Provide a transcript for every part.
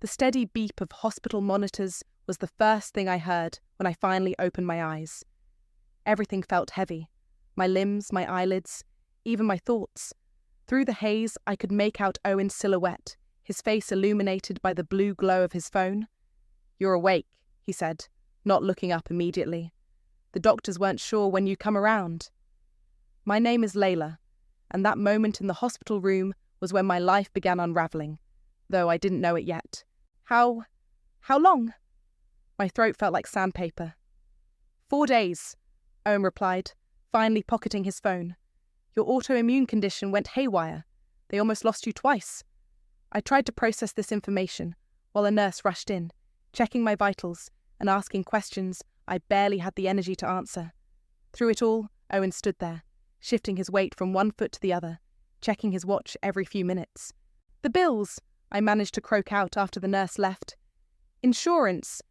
The steady beep of hospital monitors was the first thing I heard when I finally opened my eyes. Everything felt heavy. My limbs, my eyelids, even my thoughts. Through the haze, I could make out Owen's silhouette, his face illuminated by the blue glow of his phone. "You're awake," he said, not looking up immediately. "The doctors weren't sure when you'd come around." My name is Layla, and that moment in the hospital room was when my life began unraveling, though I didn't know it yet. How long?" My throat felt like sandpaper. 4 days, Owen replied, finally pocketing his phone. "Your autoimmune condition went haywire. They almost lost you twice." I tried to process this information while a nurse rushed in, checking my vitals and asking questions I barely had the energy to answer. Through it all, Owen stood there, shifting his weight from one foot to the other, checking his watch every few minutes. "The bills," I managed to croak out after the nurse left. "Insurance."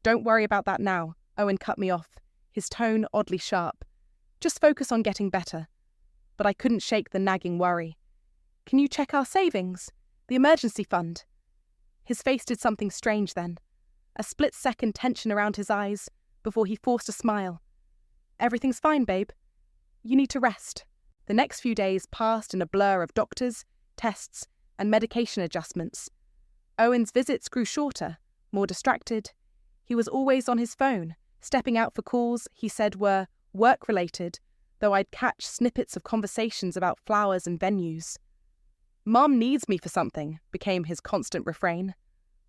"Don't worry about that now," Owen cut me off, his tone oddly sharp. "Just focus on getting better." But I couldn't shake the nagging worry. "Can you check our savings? The emergency fund?" His face did something strange then. A split-second tension around his eyes before he forced a smile. "Everything's fine, babe. You need to rest." The next few days passed in a blur of doctors, tests, and medication adjustments. Owen's visits grew shorter, more distracted. He was always on his phone, stepping out for calls he said were work-related, though I'd catch snippets of conversations about flowers and venues. "Mom needs me for something," became his constant refrain.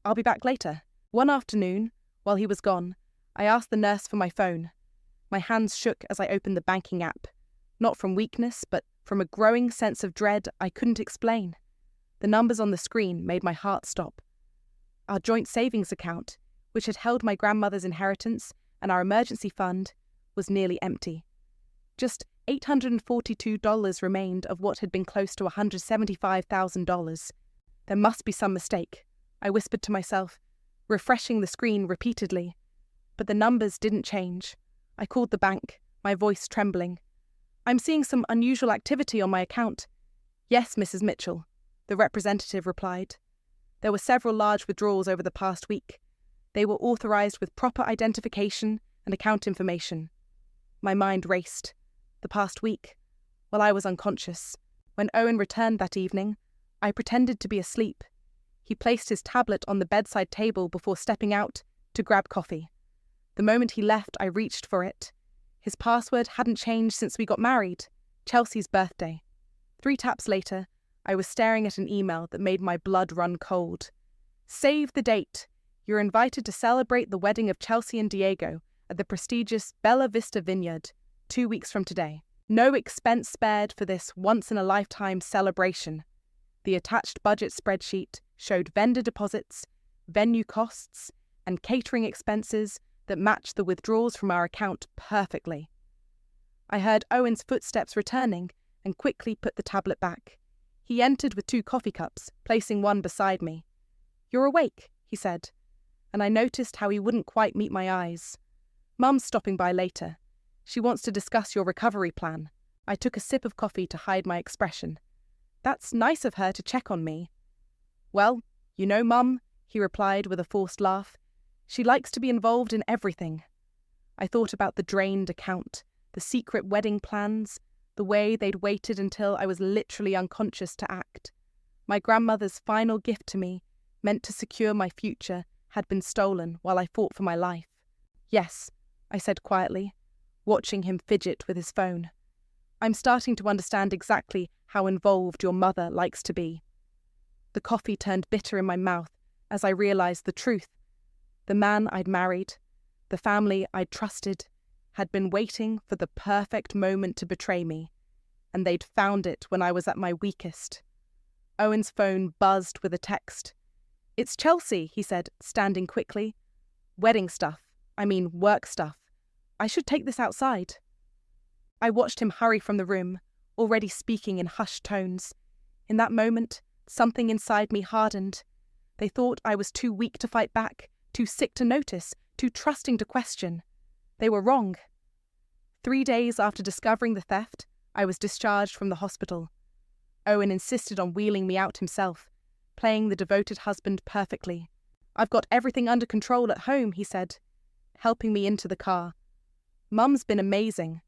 "I'll be back later." One afternoon, while he was gone, I asked the nurse for my phone. My hands shook as I opened the banking app, not from weakness, but from a growing sense of dread I couldn't explain. The numbers on the screen made my heart stop. Our joint savings account, which had held my grandmother's inheritance and our emergency fund, was nearly empty. Just $842 remained of what had been close to $175,000. There must be some mistake, I whispered to myself, refreshing the screen repeatedly. But the numbers didn't change. I called the bank, my voice trembling. "I'm seeing some unusual activity on my account." "Yes, Mrs. Mitchell," the representative replied. "There were several large withdrawals over the past week. They were authorized with proper identification and account information." My mind raced. The past week, while I was unconscious. When Owen returned that evening, I pretended to be asleep. He placed his tablet on the bedside table before stepping out to grab coffee. The moment he left, I reached for it. His password hadn't changed since we got married, Chelsea's birthday. 3 taps later, I was staring at an email that made my blood run cold. "Save the date. You're invited to celebrate the wedding of Chelsea and Diego at the prestigious Bella Vista Vineyard 2 weeks from today. No expense spared for this once-in-a-lifetime celebration." The attached budget spreadsheet showed vendor deposits, venue costs, and catering expenses that matched the withdrawals from our account perfectly. I heard Owen's footsteps returning and quickly put the tablet back. He entered with 2 coffee cups, placing one beside me. "You're awake," he said, and I noticed how he wouldn't quite meet my eyes. "Mum's stopping by later. She wants to discuss your recovery plan." I took a sip of coffee to hide my expression. "That's nice of her to check on me." "Well, you know, Mum," he replied with a forced laugh. "She likes to be involved in everything." I thought about the drained account, the secret wedding plans, the way they'd waited until I was literally unconscious to act. My grandmother's final gift to me, meant to secure my future, had been stolen while I fought for my life. "Yes," I said quietly, watching him fidget with his phone. "I'm starting to understand exactly how involved your mother likes to be." The coffee turned bitter in my mouth as I realized the truth. The man I'd married, the family I'd trusted, had been waiting for the perfect moment to betray me, and they'd found it when I was at my weakest. Owen's phone buzzed with a text. "It's Chelsea," he said, standing quickly. "Wedding stuff. Work stuff. I should take this outside." I watched him hurry from the room, already speaking in hushed tones. In that moment, something inside me hardened. They thought I was too weak to fight back, too sick to notice, too trusting to question. They were wrong. 3 days after discovering the theft, I was discharged from the hospital. Owen insisted on wheeling me out himself, playing the devoted husband perfectly. I've got everything under control at home, he said, helping me into the car. Mum's been amazing,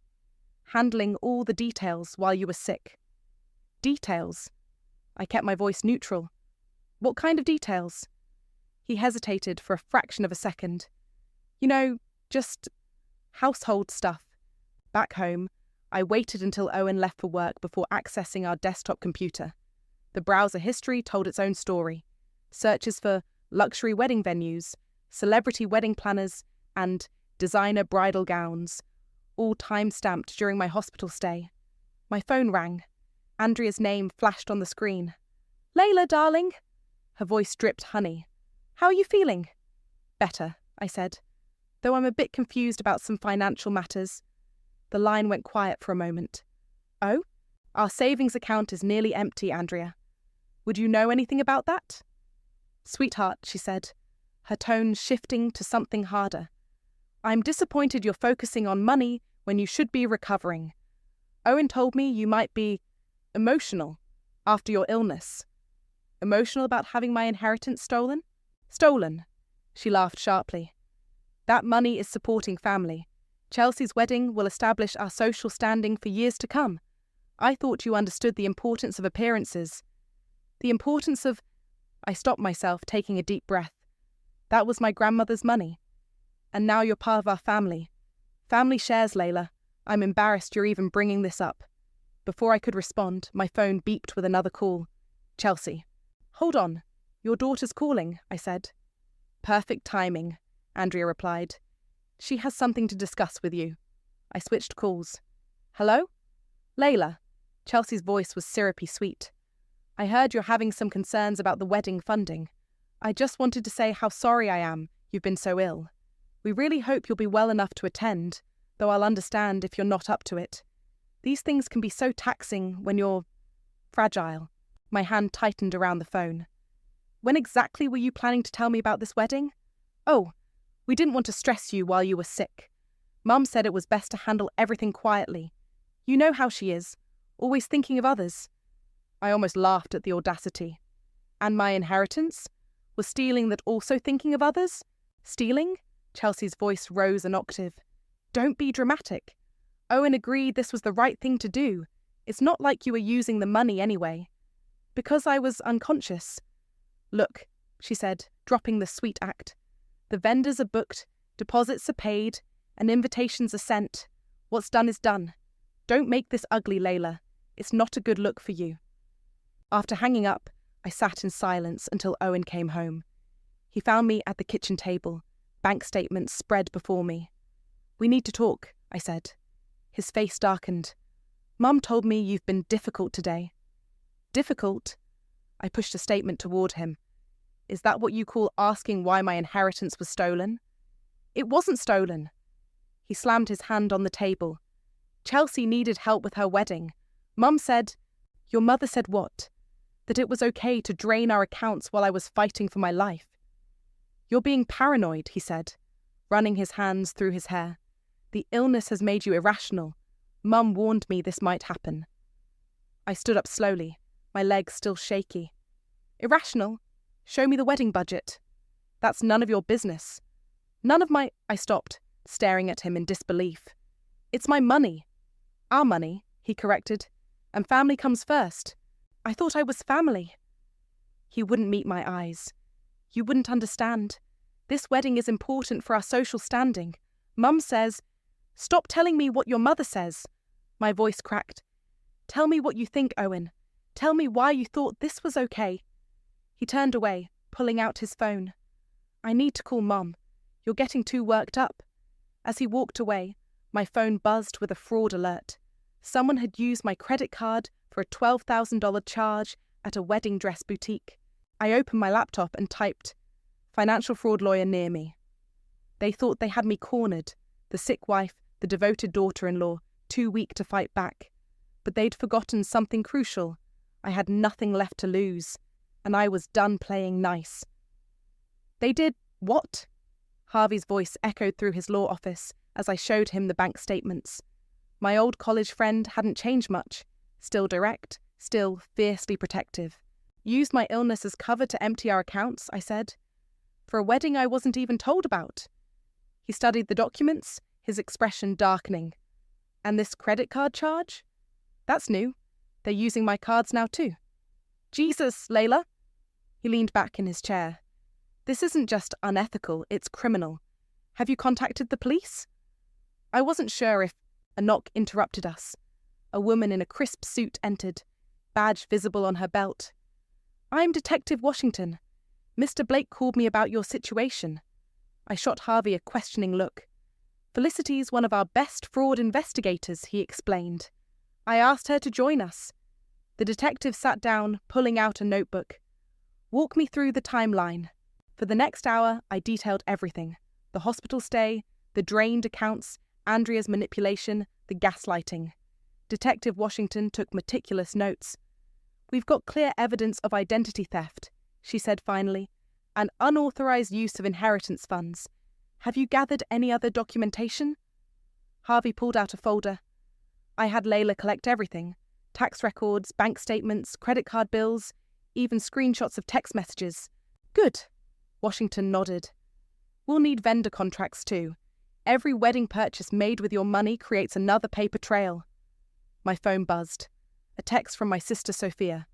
handling all the details while you were sick. Details? I kept my voice neutral. What kind of details? He hesitated for a fraction of a second. You know, just household stuff. Back home, I waited until Owen left for work before accessing our desktop computer. The browser history told its own story. Searches for luxury wedding venues, celebrity wedding planners, and designer bridal gowns, all time-stamped during my hospital stay. My phone rang. Andrea's name flashed on the screen. "Layla, darling." Her voice dripped honey. "How are you feeling?" "Better," I said, though I'm a bit confused about some financial matters. The line went quiet for a moment. "Oh? Our savings account is nearly empty, Andrea. Would you know anything about that?" "Sweetheart," she said, her tone shifting to something harder. "I'm disappointed you're focusing on money when you should be recovering. Owen told me you might be emotional after your illness." "Emotional about having my inheritance stolen?" "Stolen," she laughed sharply. "That money is supporting family. Chelsea's wedding will establish our social standing for years to come. I thought you understood the importance of appearances. The importance of—" I stopped myself, taking a deep breath. "That was my grandmother's money. And now you're part of our family. Family shares, Layla. I'm embarrassed you're even bringing this up." Before I could respond, my phone beeped with another call. "Chelsea." "Hold on. Your daughter's calling," I said. "Perfect timing," Andrea replied. "She has something to discuss with you." I switched calls. "Hello?" "Layla." Chelsea's voice was syrupy sweet. "I heard you're having some concerns about the wedding funding. I just wanted to say how sorry I am you've been so ill. We really hope you'll be well enough to attend, though I'll understand if you're not up to it. These things can be so taxing when you're fragile." My hand tightened around the phone. "When exactly were you planning to tell me about this wedding?" "Oh, we didn't want to stress you while you were sick. Mum said it was best to handle everything quietly. You know how she is, always thinking of others." I almost laughed at the audacity. "And my inheritance? Was stealing that also thinking of others?" "Stealing?" Chelsea's voice rose an octave. "Don't be dramatic. Owen agreed this was the right thing to do. It's not like you were using the money anyway." "Because I was unconscious." "Look," she said, dropping the sweet act. "The vendors are booked, deposits are paid, and invitations are sent. What's done is done. Don't make this ugly, Layla. It's not a good look for you." After hanging up, I sat in silence until Owen came home. He found me at the kitchen table, bank statements spread before me. "We need to talk," I said. His face darkened. "Mum told me you've been difficult today." "Difficult?" I pushed a statement toward him. "Is that what you call asking why my inheritance was stolen?" "It wasn't stolen." He slammed his hand on the table. "Chelsea needed help with her wedding. Mum said—" "Your mother said what? That it was okay to drain our accounts while I was fighting for my life." "You're being paranoid," he said, running his hands through his hair. "The illness has made you irrational. Mum warned me this might happen." I stood up slowly, my legs still shaky. "Irrational? Show me the wedding budget." "That's none of your business." "None of my—" I stopped, staring at him in disbelief. "It's my money." "Our money," he corrected. "And family comes first." "I thought I was family." He wouldn't meet my eyes. "You wouldn't understand. This wedding is important for our social standing. Mum says—" "Stop telling me what your mother says." My voice cracked. "Tell me what you think, Owen. Tell me why you thought this was okay." He turned away, pulling out his phone. "I need to call Mum. You're getting too worked up." As he walked away, my phone buzzed with a fraud alert. Someone had used my credit card for a $12,000 charge at a wedding dress boutique. I opened my laptop and typed, "Financial fraud lawyer near me." They thought they had me cornered, the sick wife, the devoted daughter-in-law, too weak to fight back. But they'd forgotten something crucial. I had nothing left to lose, and I was done playing nice. "They did what?" Harvey's voice echoed through his law office as I showed him the bank statements. My old college friend hadn't changed much. Still direct, still fiercely protective. "Used my illness as cover to empty our accounts," I said. for a wedding I wasn't even told about. He studied the documents, his expression darkening. And this credit card charge? That's new. They're using my cards now too. Jesus, Layla. He leaned back in his chair. This isn't just unethical, it's criminal. Have you contacted the police? I wasn't sure if a knock interrupted us. A woman in a crisp suit entered, badge visible on her belt. I'm Detective Washington. Mr. Blake called me about your situation. I shot Harvey a questioning look. Felicity's one of our best fraud investigators, he explained. I asked her to join us. The detective sat down, pulling out a notebook. Walk me through the timeline. For the next hour, I detailed everything. The hospital stay, the drained accounts, Andrea's manipulation, the gaslighting. Detective Washington took meticulous notes. We've got clear evidence of identity theft, she said finally, and unauthorized use of inheritance funds. Have you gathered any other documentation? Harvey pulled out a folder. I had Layla collect everything. Tax records, bank statements, credit card bills, even screenshots of text messages. Good. Washington nodded. We'll need vendor contracts too. Every wedding purchase made with your money creates another paper trail. My phone buzzed. A text from my sister Sophia.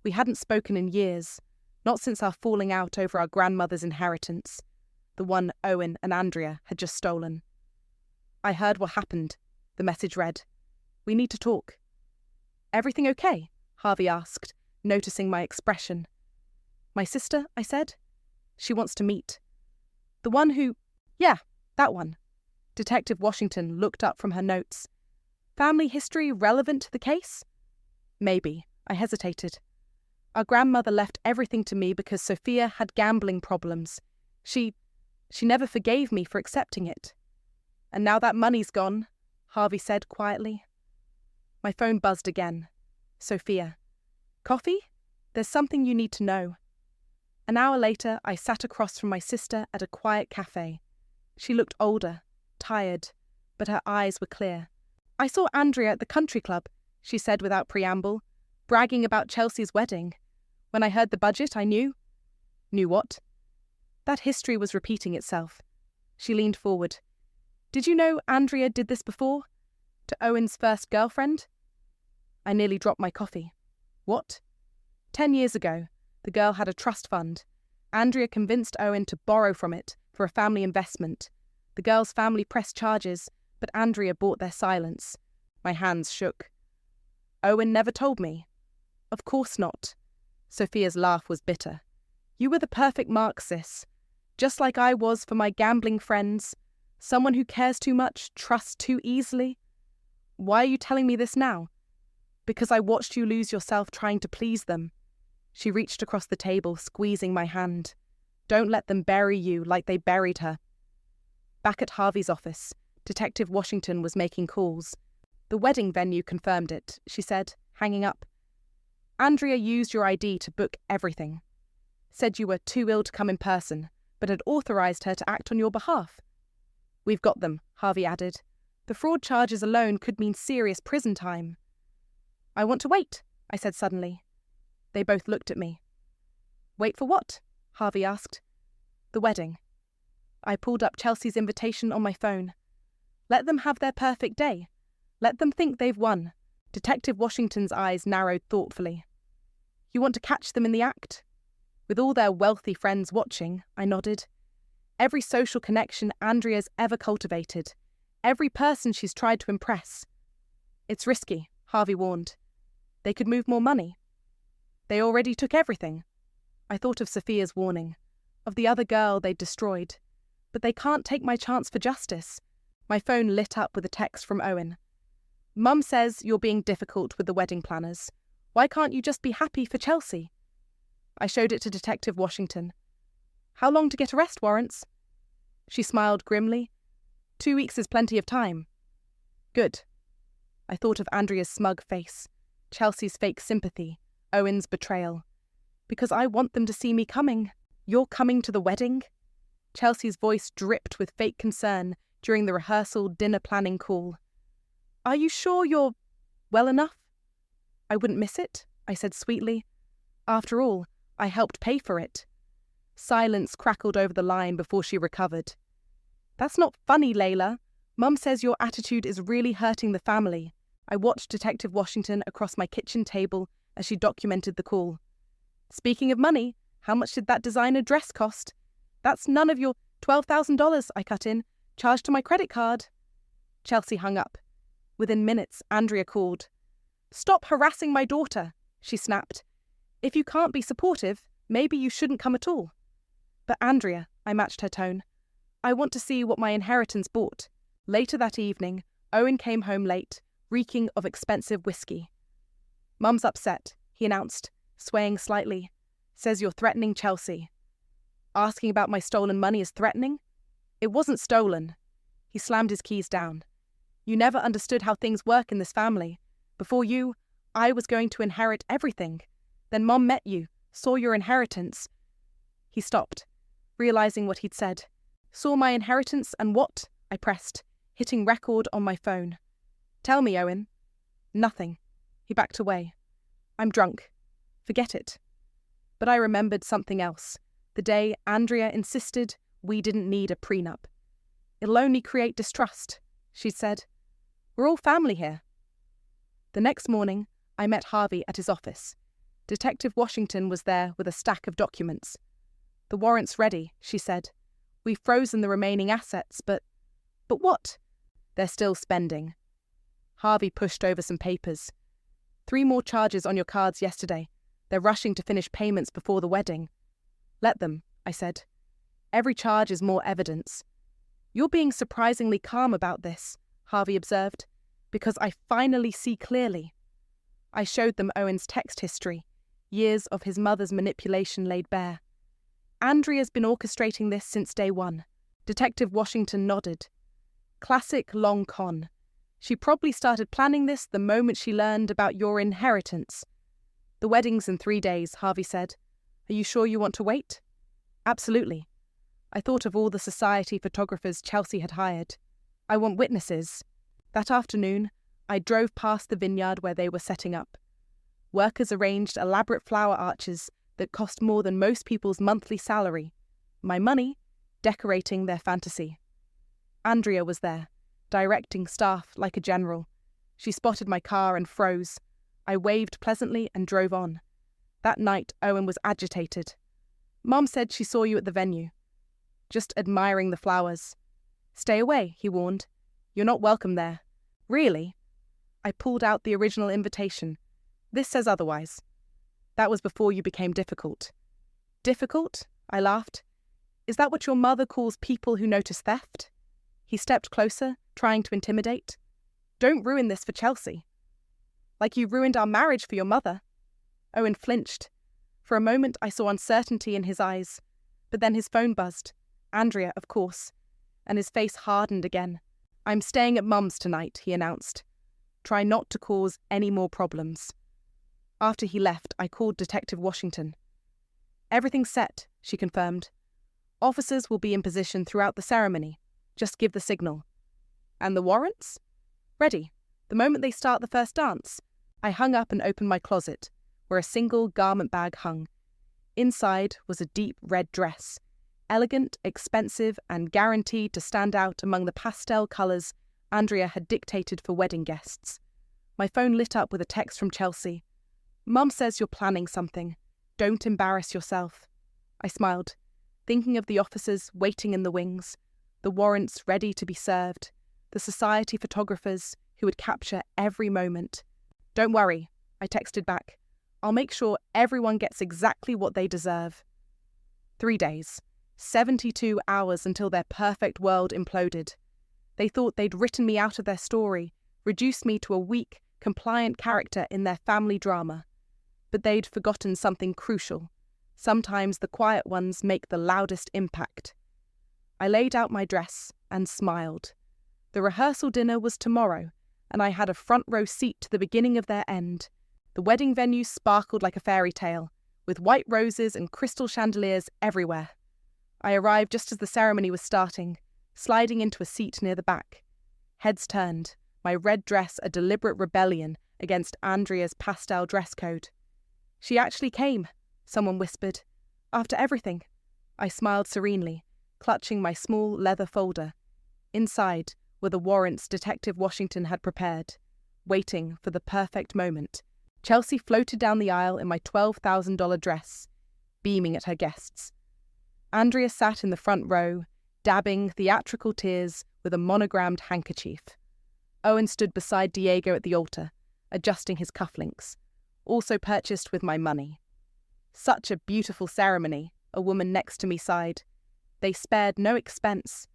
We hadn't spoken in years, not since our falling out over our grandmother's inheritance, the one Owen and Andrea had just stolen. I heard what happened, the message read. We need to talk. Everything okay? Harvey asked, noticing my expression. My sister, I said. She wants to meet. The one who... Yeah, that one. Detective Washington looked up from her notes. Family history relevant to the case? Maybe. I hesitated. Our grandmother left everything to me because Sophia had gambling problems. She never forgave me for accepting it. And now that money's gone, Harvey said quietly. My phone buzzed again. Sophia. Coffee? There's something you need to know. An hour later, I sat across from my sister at a quiet cafe. She looked older, tired, but her eyes were clear. I saw Andrea at the country club, she said without preamble, bragging about Chelsea's wedding. When I heard the budget, I knew. Knew what? That history was repeating itself. She leaned forward. Did you know Andrea did this before? To Owen's first girlfriend? I nearly dropped my coffee. What? 10 years ago, the girl had a trust fund. Andrea convinced Owen to borrow from it for a family investment. The girl's family pressed charges, but Andrea bought their silence. My hands shook. Owen never told me. Of course not. Sophia's laugh was bitter. You were the perfect mark, sis. Just like I was for my gambling friends. Someone who cares too much, trusts too easily. Why are you telling me this now? Because I watched you lose yourself trying to please them. She reached across the table, squeezing my hand. Don't let them bury you like they buried her. Back at Harvey's office, Detective Washington was making calls. The wedding venue confirmed it, she said, hanging up. Andrea used your ID to book everything. Said you were too ill to come in person, but had authorized her to act on your behalf. We've got them, Harvey added. The fraud charges alone could mean serious prison time. I want to wait, I said suddenly. They both looked at me. Wait for what? Harvey asked. The wedding. I pulled up Chelsea's invitation on my phone. Let them have their perfect day. Let them think they've won. Detective Washington's eyes narrowed thoughtfully. You want to catch them in the act? With all their wealthy friends watching, I nodded. Every social connection Andrea's ever cultivated. Every person she's tried to impress. It's risky, Harvey warned. They could move more money. They already took everything. I thought of Sophia's warning, of the other girl they'd destroyed. But they can't take my chance for justice. My phone lit up with a text from Owen. Mum says you're being difficult with the wedding planners. Why can't you just be happy for Chelsea? I showed it to Detective Washington. How long to get arrest warrants? She smiled grimly. 2 weeks is plenty of time. Good. I thought of Andrea's smug face, Chelsea's fake sympathy, Owen's betrayal. Because I want them to see me coming. You're coming to the wedding? Chelsea's voice dripped with fake concern during the rehearsal dinner planning call. Are you sure you're well enough? I wouldn't miss it, I said sweetly. After all, I helped pay for it. Silence crackled over the line before she recovered. "That's not funny, Layla. Mum says your attitude is really hurting the family." I watched Detective Washington across my kitchen table as she documented the call. "Speaking of money, how much did that designer dress cost?" "That's none of your $12,000, I cut in, charged to my credit card." Chelsea hung up. Within minutes, Andrea called. "Stop harassing my daughter," she snapped. "If you can't be supportive, maybe you shouldn't come at all." "But Andrea," I matched her tone, "I want to see what my inheritance bought." Later that evening, Owen came home late, reeking of expensive whiskey. "Mum's upset," he announced, swaying slightly. "Says you're threatening Chelsea." "Asking about my stolen money is threatening?" "It wasn't stolen." He slammed his keys down. "You never understood how things work in this family. Before you, I was going to inherit everything. Then Mum met you, saw your inheritance." He stopped, realizing what he'd said. "Saw my inheritance and what?" I pressed, hitting record on my phone. "Tell me, Owen." "Nothing." He backed away. "I'm drunk. Forget it." But I remembered something else. The day Andrea insisted we didn't need a prenup. "It'll only create distrust," she said. "We're all family here." The next morning, I met Harvey at his office. Detective Washington was there with a stack of documents. "The warrant's ready," she said. "We've frozen the remaining assets, but..." "But what?" "They're still spending." Harvey pushed over some papers. 3 more charges on your cards yesterday. They're rushing to finish payments before the wedding." "Let them," I said. "Every charge is more evidence." "You're being surprisingly calm about this," Harvey observed, "because I finally see clearly." I showed them Owen's text history, years of his mother's manipulation laid bare. "Andrea's been orchestrating this since day one." Detective Washington nodded. "Classic long con. She probably started planning this the moment she learned about your inheritance." "The wedding's in 3 days," Harvey said. "Are you sure you want to wait?" "Absolutely." I thought of all the society photographers Chelsea had hired. "I want witnesses." That afternoon, I drove past the vineyard where they were setting up. Workers arranged elaborate flower arches that cost more than most people's monthly salary. My money, decorating their fantasy. Andrea was there, directing staff like a general. She spotted my car and froze. I waved pleasantly and drove on. That night, Owen was agitated. "Mom said she saw you at the venue." "Just admiring the flowers." "Stay away," he warned. "You're not welcome there." "Really?" I pulled out the original invitation. "This says otherwise." "That was before you became difficult." "Difficult?" I laughed. "Is that what your mother calls people who notice theft?" He stepped closer, trying to intimidate. "Don't ruin this for Chelsea." "Like you ruined our marriage for your mother." Owen flinched. For a moment I saw uncertainty in his eyes, but then his phone buzzed. Andrea, of course. And his face hardened again. "I'm staying at Mum's tonight," he announced. "Try not to cause any more problems." After he left, I called Detective Washington. "Everything's set," she confirmed. "Officers will be in position throughout the ceremony. Just give the signal." "And the warrants?" "Ready. The moment they start the first dance." I hung up and opened my closet, where a single garment bag hung. Inside was a deep red dress, elegant, expensive, and guaranteed to stand out among the pastel colours Andrea had dictated for wedding guests. My phone lit up with a text from Chelsea. "Mum says you're planning something. Don't embarrass yourself." I smiled, thinking of the officers waiting in the wings, the warrants ready to be served, the society photographers who would capture every moment. "Don't worry," I texted back. "I'll make sure everyone gets exactly what they deserve." 3 days, 72 hours until their perfect world imploded. They thought they'd written me out of their story, reduced me to a weak, compliant character in their family drama. But they'd forgotten something crucial. Sometimes the quiet ones make the loudest impact. I laid out my dress and smiled. The rehearsal dinner was tomorrow, and I had a front row seat to the beginning of their end. The wedding venue sparkled like a fairy tale, with white roses and crystal chandeliers everywhere. I arrived just as the ceremony was starting, sliding into a seat near the back. Heads turned, my red dress a deliberate rebellion against Andrea's pastel dress code. "She actually came," someone whispered. "After everything." I smiled serenely, clutching my small leather folder. Inside were the warrants Detective Washington had prepared, waiting for the perfect moment. Chelsea floated down the aisle in my $12,000 dress, beaming at her guests. Andrea sat in the front row, dabbing theatrical tears with a monogrammed handkerchief. Owen stood beside Diego at the altar, adjusting his cufflinks, also purchased with my money. Such a beautiful ceremony, a woman next to me sighed. They spared no expense.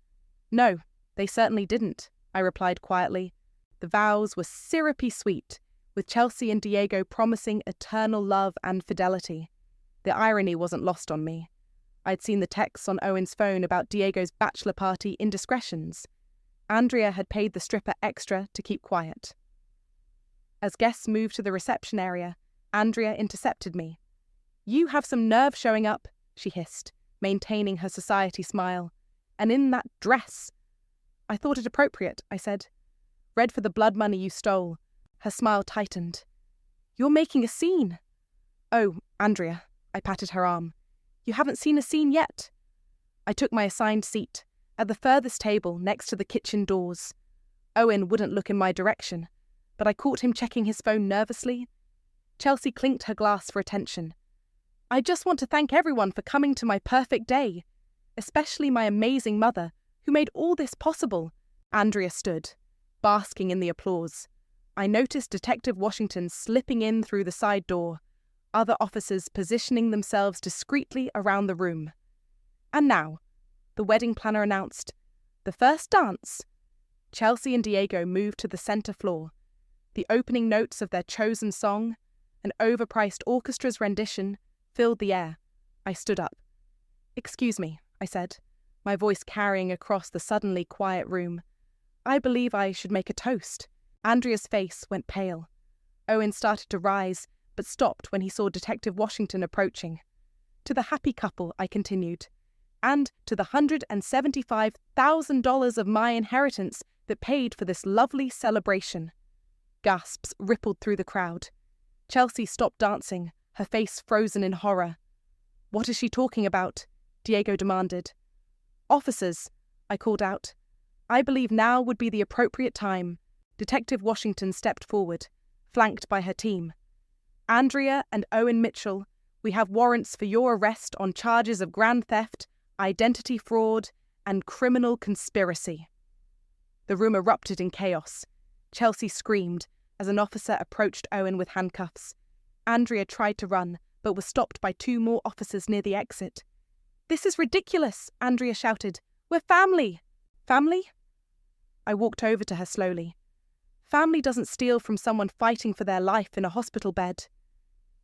No, they certainly didn't, I replied quietly. The vows were syrupy sweet, with Chelsea and Diego promising eternal love and fidelity. The irony wasn't lost on me. I'd seen the texts on Owen's phone about Diego's bachelor party indiscretions. Andrea had paid the stripper extra to keep quiet. As guests moved to the reception area, Andrea intercepted me. "You have some nerve showing up," she hissed, maintaining her society smile. "And in that dress." "I thought it appropriate," I said. "Red for the blood money you stole." Her smile tightened. "You're making a scene." "Oh, Andrea," I patted her arm. "You haven't seen a scene yet." I took my assigned seat, at the furthest table next to the kitchen doors. Owen wouldn't look in my direction, but I caught him checking his phone nervously. Chelsea clinked her glass for attention. "I just want to thank everyone for coming to my perfect day, especially my amazing mother, who made all this possible." Andrea stood, basking in the applause. I noticed Detective Washington slipping in through the side door, other officers positioning themselves discreetly around the room. "And now," the wedding planner announced, "the first dance." Chelsea and Diego moved to the center floor. The opening notes of their chosen song, an overpriced orchestra's rendition, filled the air. I stood up. "Excuse me," I said, my voice carrying across the suddenly quiet room. "I believe I should make a toast." Andrea's face went pale. Owen started to rise, but stopped when he saw Detective Washington approaching. "To the happy couple," I continued, "and to the $175,000 of my inheritance that paid for this lovely celebration." Gasps rippled through the crowd. Chelsea stopped dancing, her face frozen in horror. "What is she talking about?" Diego demanded. "Officers," I called out. "I believe now would be the appropriate time." Detective Washington stepped forward, flanked by her team. "Andrea and Owen Mitchell, we have warrants for your arrest on charges of grand theft, identity fraud, and criminal conspiracy." The room erupted in chaos. Chelsea screamed as an officer approached Owen with handcuffs. Andrea tried to run, but was stopped by two more officers near the exit. "This is ridiculous," Andrea shouted. "We're family." "Family?" I walked over to her slowly. "Family doesn't steal from someone fighting for their life in a hospital bed."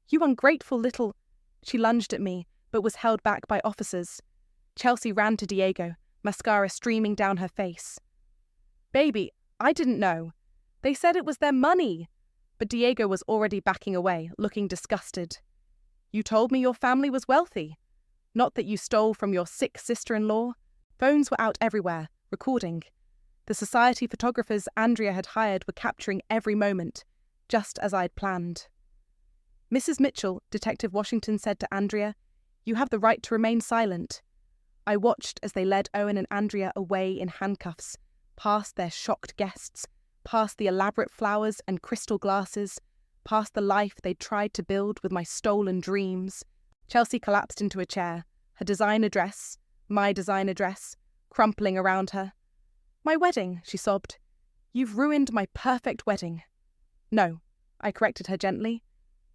"You ungrateful little—" She lunged at me, but was held back by officers. Chelsea ran to Diego, mascara streaming down her face. "Baby, I didn't know. They said it was their money." But Diego was already backing away, looking disgusted. "You told me your family was wealthy. Not that you stole from your sick sister-in-law." Phones were out everywhere, recording. The society photographers Andrea had hired were capturing every moment, just as I'd planned. "Mrs. Mitchell," Detective Washington said to Andrea, "you have the right to remain silent." I watched as they led Owen and Andrea away in handcuffs, past their shocked guests, past the elaborate flowers and crystal glasses, past the life they'd tried to build with my stolen dreams. Chelsea collapsed into a chair, her designer dress, my designer dress, crumpling around her. "My wedding," she sobbed. "You've ruined my perfect wedding." "No," I corrected her gently.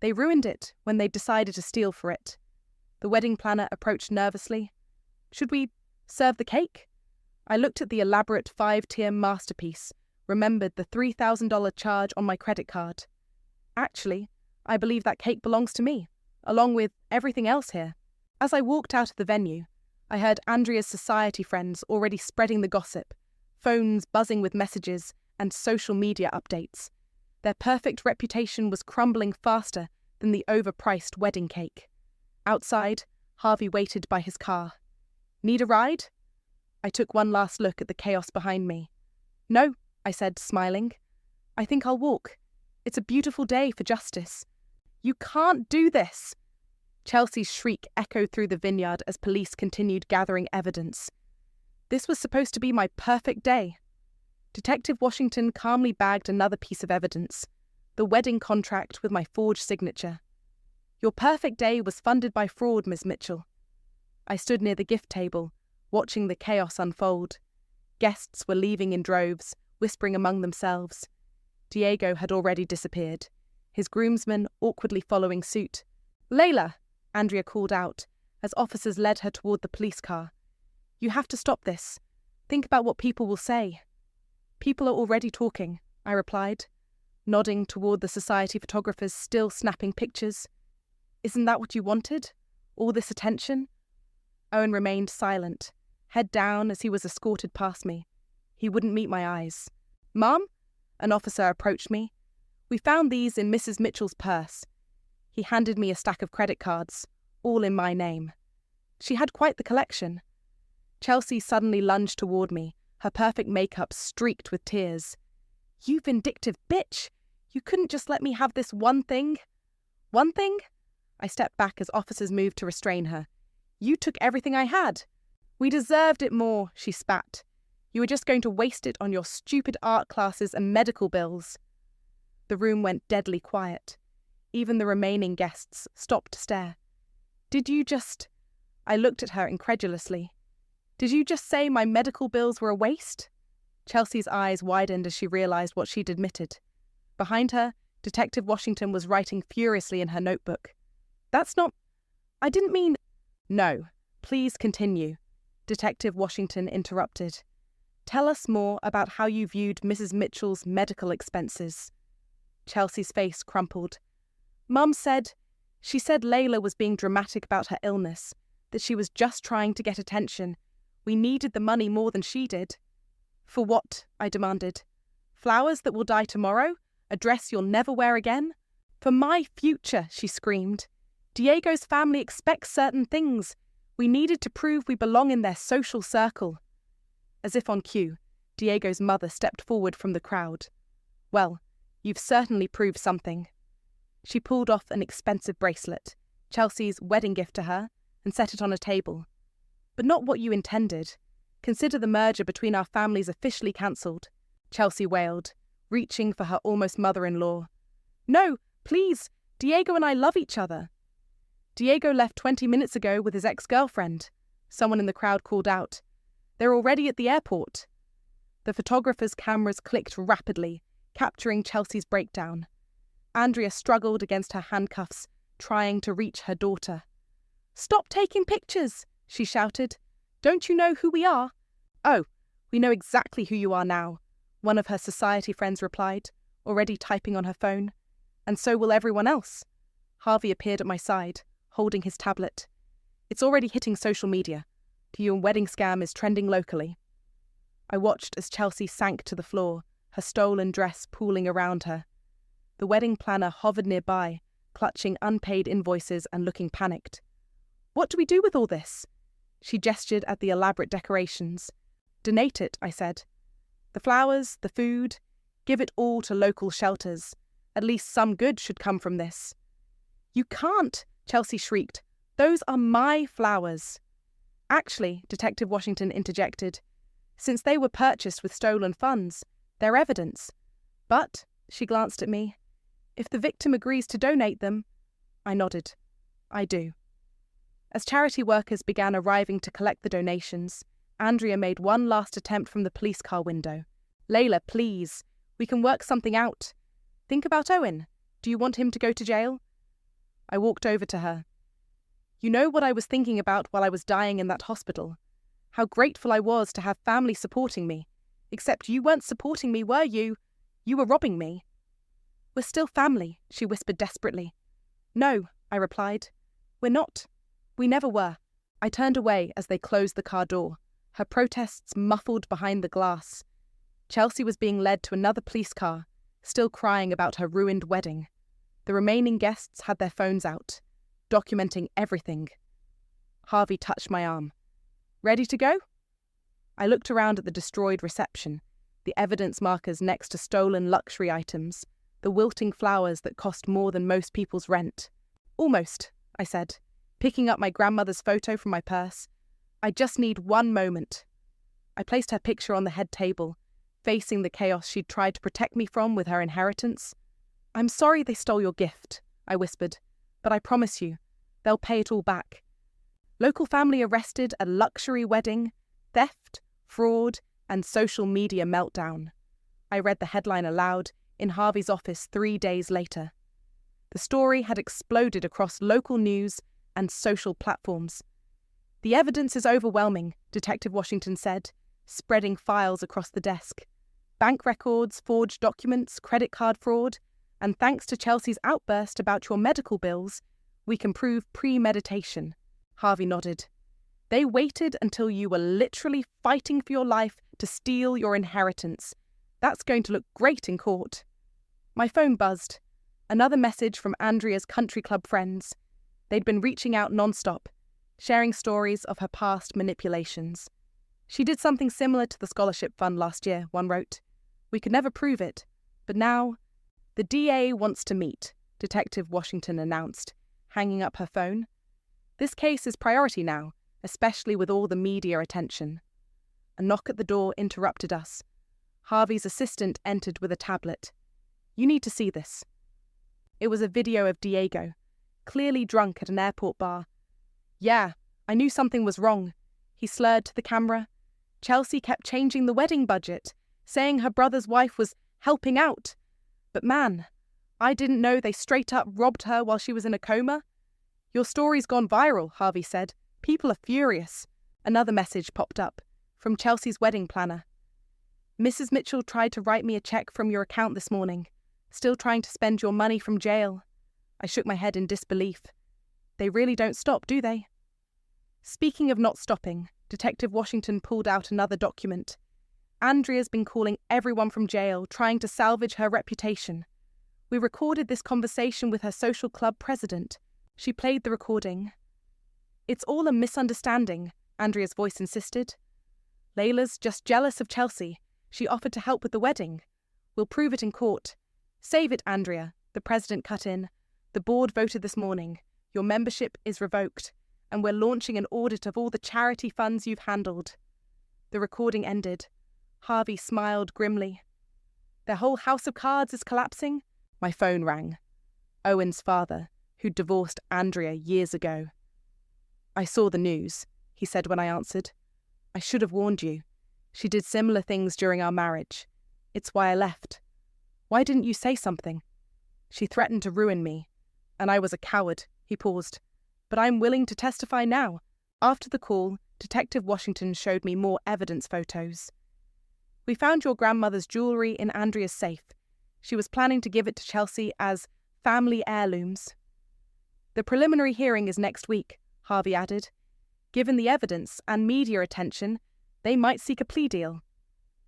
"They ruined it when they decided to steal for it." The wedding planner approached nervously. "Should we serve the cake?" I looked at the elaborate 5-tier masterpiece, remembered the $3,000 charge on my credit card. "Actually, I believe that cake belongs to me, along with everything else here." As I walked out of the venue, I heard Andrea's society friends already spreading the gossip, phones buzzing with messages and social media updates. Their perfect reputation was crumbling faster than the overpriced wedding cake. Outside, Harvey waited by his car. "Need a ride?" I took one last look at the chaos behind me. "No," I said, smiling. "I think I'll walk. It's a beautiful day for justice." "You can't do this!" Chelsea's shriek echoed through the vineyard as police continued gathering evidence. This was supposed to be my perfect day. Detective Washington calmly bagged another piece of evidence, the wedding contract with my forged signature. Your perfect day was funded by fraud, Miss Mitchell. I stood near the gift table, watching the chaos unfold. Guests were leaving in droves, whispering among themselves. Diego had already disappeared, his groomsmen awkwardly following suit. "Layla," Andrea called out, as officers led her toward the police car. "You have to stop this. Think about what people will say." "People are already talking," I replied, nodding toward the society photographers still snapping pictures. "Isn't that what you wanted? All this attention?" Owen remained silent, head down as he was escorted past me. He wouldn't meet my eyes. "Ma'am?" An officer approached me. "We found these in Mrs. Mitchell's purse." He handed me a stack of credit cards, all in my name. She had quite the collection. Chelsea suddenly lunged toward me, her perfect makeup streaked with tears. "You vindictive bitch! You couldn't just let me have this one thing?" "One thing?" I stepped back as officers moved to restrain her. "You took everything I had." "We deserved it more," she spat. "You were just going to waste it on your stupid art classes and medical bills." The room went deadly quiet. Even the remaining guests stopped to stare. "Did you just—" I looked at her incredulously. "Did you just say my medical bills were a waste?" Chelsea's eyes widened as she realized what she'd admitted. Behind her, Detective Washington was writing furiously in her notebook. "That's not— I didn't mean—" "No, please continue," Detective Washington interrupted. "Tell us more about how you viewed Mrs. Mitchell's medical expenses." Chelsea's face crumpled. "Mum said— She said Layla was being dramatic about her illness, that she was just trying to get attention. We needed the money more than she did." "For what?" I demanded. "Flowers that will die tomorrow? A dress you'll never wear again?" "For my future," she screamed. "Diego's family expects certain things. We needed to prove we belong in their social circle." As if on cue, Diego's mother stepped forward from the crowd. "Well, you've certainly proved something." She pulled off an expensive bracelet, Chelsea's wedding gift to her, and set it on a table. "But not what you intended. Consider the merger between our families officially cancelled," Chelsea wailed, reaching for her almost mother-in-law. "No, please, Diego and I love each other." "Diego left 20 minutes ago with his ex-girlfriend," someone in the crowd called out. "They're already at the airport." The photographers' cameras clicked rapidly, capturing Chelsea's breakdown. Andrea struggled against her handcuffs, trying to reach her daughter. "Stop taking pictures," she shouted. "Don't you know who we are?" "Oh, we know exactly who you are now," one of her society friends replied, already typing on her phone. "And so will everyone else." Harvey appeared at my side, holding his tablet. "It's already hitting social media. The Yuan wedding scam is trending locally." I watched as Chelsea sank to the floor, her stolen dress pooling around her. The wedding planner hovered nearby, clutching unpaid invoices and looking panicked. "What do we do with all this?" She gestured at the elaborate decorations. "Donate it," I said. "The flowers, the food, give it all to local shelters. At least some good should come from this." "You can't," Chelsea shrieked. "Those are my flowers." "Actually," Detective Washington interjected, "since they were purchased with stolen funds, they're evidence. But," she glanced at me, "if the victim agrees to donate them—" I nodded. "I do." As charity workers began arriving to collect the donations, Andrea made one last attempt from the police car window. "Layla, please. We can work something out. Think about Owen. Do you want him to go to jail?" I walked over to her. "You know what I was thinking about while I was dying in that hospital? How grateful I was to have family supporting me. Except you weren't supporting me, were you? You were robbing me." "We're still family," she whispered desperately. "No," I replied. "We're not. We never were." I turned away as they closed the car door, her protests muffled behind the glass. Chelsea was being led to another police car, still crying about her ruined wedding. The remaining guests had their phones out, documenting everything. Harvey touched my arm. "Ready to go?" I looked around at the destroyed reception, the evidence markers next to stolen luxury items, the wilting flowers that cost more than most people's rent. "Almost," I said. picking up my grandmother's photo from my purse. I just need one moment. I placed her picture on the head table, facing the chaos she'd tried to protect me from with her inheritance. "I'm sorry they stole your gift," I whispered, "but I promise you, they'll pay it all back." Local family arrested at luxury wedding, theft, fraud, and social media meltdown. I read the headline aloud in Harvey's office 3 days later. The story had exploded across local news and social platforms. "The evidence is overwhelming," Detective Washington said, spreading files across the desk. "Bank records, forged documents, credit card fraud, and thanks to Chelsea's outburst about your medical bills, we can prove premeditation." Harvey nodded. "They waited until you were literally fighting for your life to steal your inheritance. That's going to look great in court." My phone buzzed. Another message from Andrea's country club friends. They'd been reaching out non-stop, sharing stories of her past manipulations. "She did something similar to the scholarship fund last year," one wrote. "We could never prove it, but now—" "The DA wants to meet," Detective Washington announced, hanging up her phone. "This case is priority now, especially with all the media attention." A knock at the door interrupted us. Harvey's assistant entered with a tablet. "You need to see this." It was a video of Diego, clearly drunk at an airport bar. "Yeah, I knew something was wrong," he slurred to the camera. "Chelsea kept changing the wedding budget, saying her brother's wife was helping out. But man, I didn't know they straight up robbed her while she was in a coma." "Your story's gone viral," Harvey said. "People are furious." Another message popped up, from Chelsea's wedding planner. "Mrs. Mitchell tried to write me a check from your account this morning. Still trying to spend your money from jail." I shook my head in disbelief. They really don't stop, do they? Speaking of not stopping, Detective Washington pulled out another document. Andrea's been calling everyone from jail, trying to salvage her reputation. We recorded this conversation with her social club president. She played the recording. "It's all a misunderstanding," Andrea's voice insisted. "Layla's just jealous of Chelsea. She offered to help with the wedding. We'll prove it in court." "Save it, Andrea," the president cut in. "The board voted this morning. Your membership is revoked, and we're launching an audit of all the charity funds you've handled." The recording ended. Harvey smiled grimly. "Their whole house of cards is collapsing?" My phone rang. Owen's father, who'd divorced Andrea years ago. "I saw the news," he said when I answered. "I should have warned you. She did similar things during our marriage. It's why I left." "Why didn't you say something?" "She threatened to ruin me, and I was a coward," he paused. "But I'm willing to testify now." After the call, Detective Washington showed me more evidence photos. "We found your grandmother's jewellery in Andrea's safe. She was planning to give it to Chelsea as family heirlooms." "The preliminary hearing is next week," Harvey added. "Given the evidence and media attention, they might seek a plea deal."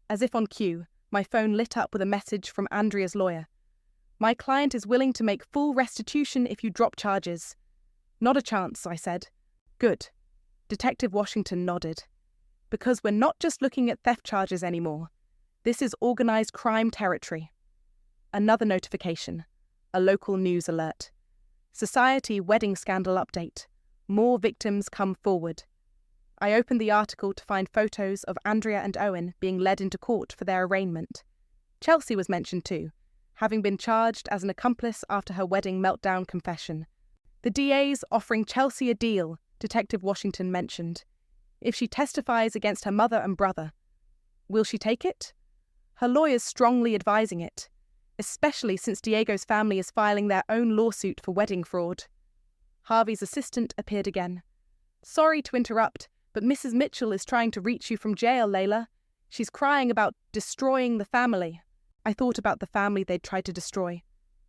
As if on cue, my phone lit up with a message from Andrea's lawyer. "My client is willing to make full restitution if you drop charges." "Not a chance," I said. "Good." Detective Washington nodded. "Because we're not just looking at theft charges anymore. This is organised crime territory." Another notification. A local news alert. Society wedding scandal update. More victims come forward. I opened the article to find photos of Andrea and Owen being led into court for their arraignment. Chelsea was mentioned too, having been charged as an accomplice after her wedding meltdown confession. "The DA's offering Chelsea a deal," Detective Washington mentioned, "if she testifies against her mother and brother." Will she take it? Her lawyer's strongly advising it, especially since Diego's family is filing their own lawsuit for wedding fraud. Harvey's assistant appeared again. "Sorry to interrupt, but Mrs. Mitchell is trying to reach you from jail, Layla. She's crying about destroying the family." I thought about the family they'd tried to destroy.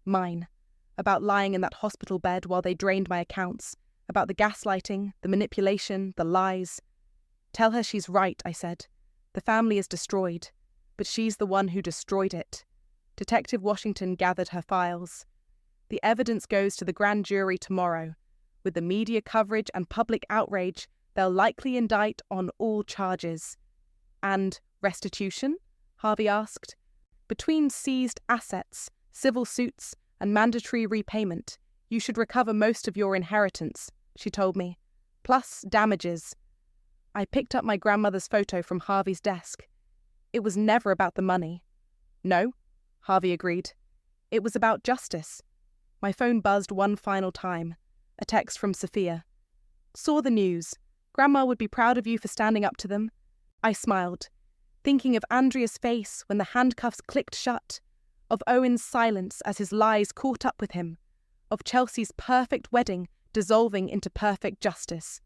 Mine. About lying in that hospital bed while they drained my accounts. About the gaslighting, the manipulation, the lies. "Tell her she's right," I said. "The family is destroyed, but she's the one who destroyed it." Detective Washington gathered her files. "The evidence goes to the grand jury tomorrow. With the media coverage and public outrage, they'll likely indict on all charges." "And restitution?" Harvey asked. "Between seized assets, civil suits, and mandatory repayment, you should recover most of your inheritance," she told me, plus damages. I picked up my grandmother's photo from Harvey's desk. It was never about the money. No, Harvey agreed. It was about justice. My phone buzzed one final time. A text from Sophia. Saw the news. Grandma would be proud of you for standing up to them. I smiled, thinking of Andrea's face when the handcuffs clicked shut, of Owen's silence as his lies caught up with him, of Chelsea's perfect wedding dissolving into perfect justice.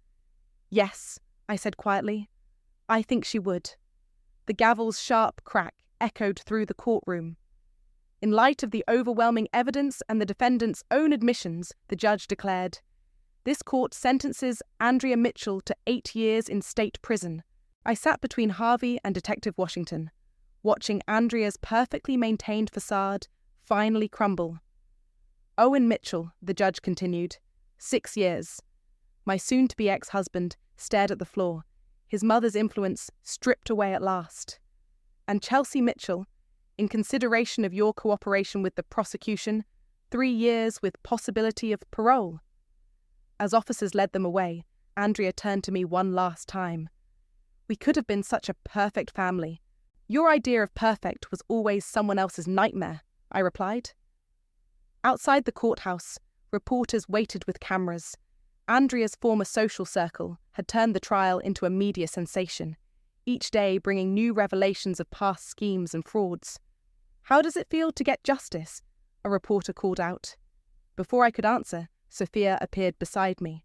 Yes, I said quietly. I think she would. The gavel's sharp crack echoed through the courtroom. In light of the overwhelming evidence and the defendant's own admissions, the judge declared, this court sentences Andrea Mitchell to 8 years in state prison. I sat between Harvey and Detective Washington, watching Andrea's perfectly maintained facade finally crumble. Owen Mitchell, the judge continued, 6 years. My soon-to-be ex-husband stared at the floor, his mother's influence stripped away at last. And Chelsea Mitchell, in consideration of your cooperation with the prosecution, 3 years with possibility of parole. As officers led them away, Andrea turned to me one last time. We could have been such a perfect family. Your idea of perfect was always someone else's nightmare, I replied. Outside the courthouse, reporters waited with cameras. Andrea's former social circle had turned the trial into a media sensation, each day bringing new revelations of past schemes and frauds. How does it feel to get justice? A reporter called out. Before I could answer, Sophia appeared beside me.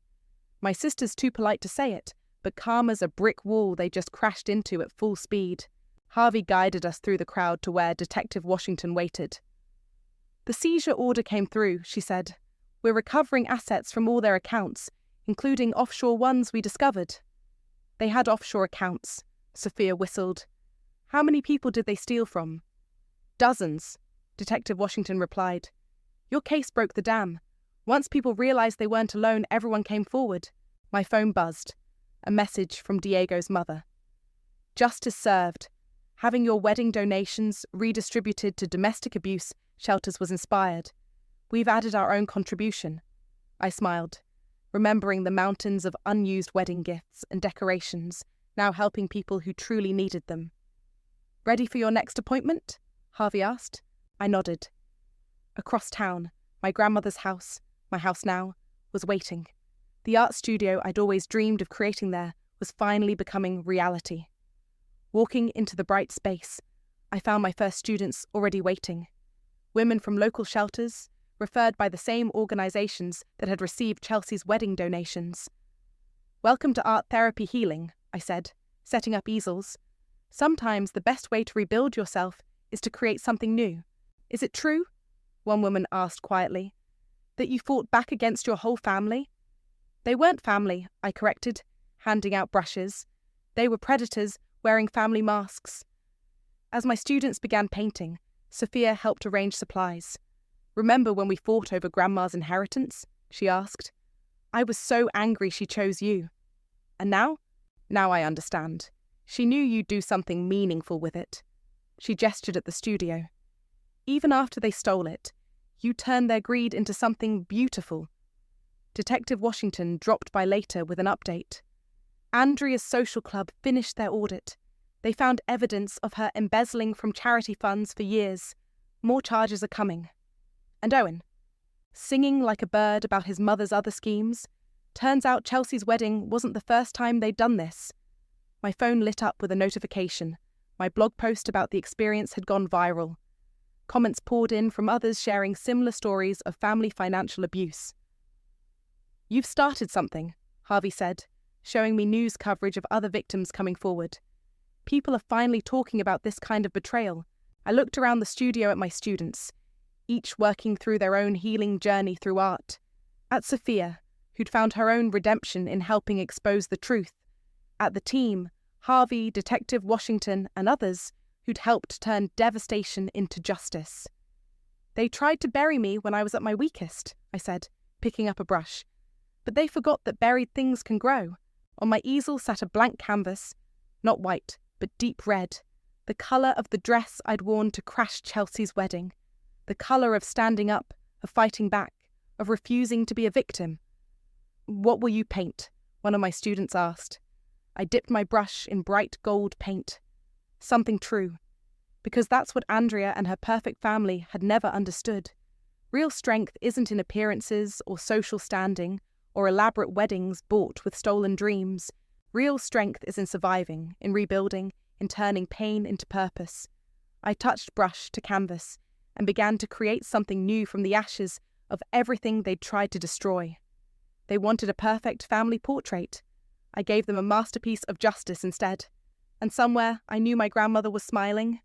My sister's too polite to say it, but calm as a brick wall they just crashed into at full speed. Harvey guided us through the crowd to where Detective Washington waited. The seizure order came through, she said. We're recovering assets from all their accounts, including offshore ones we discovered. They had offshore accounts, Sophia whistled. How many people did they steal from? Dozens, Detective Washington replied. Your case broke the dam. Once people realized they weren't alone, everyone came forward. My phone buzzed. A message from Diego's mother. Justice served. Having your wedding donations redistributed to domestic abuse shelters was inspired. We've added our own contribution. I smiled, remembering the mountains of unused wedding gifts and decorations, now helping people who truly needed them. Ready for your next appointment? Harvey asked. I nodded. Across town, my grandmother's house, my house now, was waiting. The art studio I'd always dreamed of creating there was finally becoming reality. Walking into the bright space, I found my first students already waiting. Women from local shelters, referred by the same organisations that had received Chelsea's wedding donations. Welcome to Art Therapy Healing, I said, setting up easels. Sometimes the best way to rebuild yourself is to create something new. Is it true? One woman asked quietly. That you fought back against your whole family? They weren't family, I corrected, handing out brushes. They were predators wearing family masks. As my students began painting, Sophia helped arrange supplies. Remember when we fought over Grandma's inheritance? She asked. I was so angry she chose you. And now? Now I understand. She knew you'd do something meaningful with it. She gestured at the studio. Even after they stole it, you turned their greed into something beautiful. Detective Washington dropped by later with an update. Andrea's social club finished their audit. They found evidence of her embezzling from charity funds for years. More charges are coming. And Owen, singing like a bird about his mother's other schemes. Turns out Chelsea's wedding wasn't the first time they'd done this. My phone lit up with a notification. My blog post about the experience had gone viral. Comments poured in from others sharing similar stories of family financial abuse. You've started something, Harvey said, showing me news coverage of other victims coming forward. People are finally talking about this kind of betrayal. I looked around the studio at my students, each working through their own healing journey through art. At Sophia, who'd found her own redemption in helping expose the truth. At the team, Harvey, Detective Washington, and others who'd helped turn devastation into justice. They tried to bury me when I was at my weakest, I said, picking up a brush. But they forgot that buried things can grow. On my easel sat a blank canvas, not white, but deep red, the colour of the dress I'd worn to crash Chelsea's wedding, the colour of standing up, of fighting back, of refusing to be a victim. "What will you paint?" one of my students asked. I dipped my brush in bright gold paint. Something true. Because that's what Andrea and her perfect family had never understood. Real strength isn't in appearances or social standing or elaborate weddings bought with stolen dreams. Real strength is in surviving, in rebuilding, in turning pain into purpose. I touched brush to canvas and began to create something new from the ashes of everything they'd tried to destroy. They wanted a perfect family portrait. I gave them a masterpiece of justice instead. And somewhere I knew my grandmother was smiling.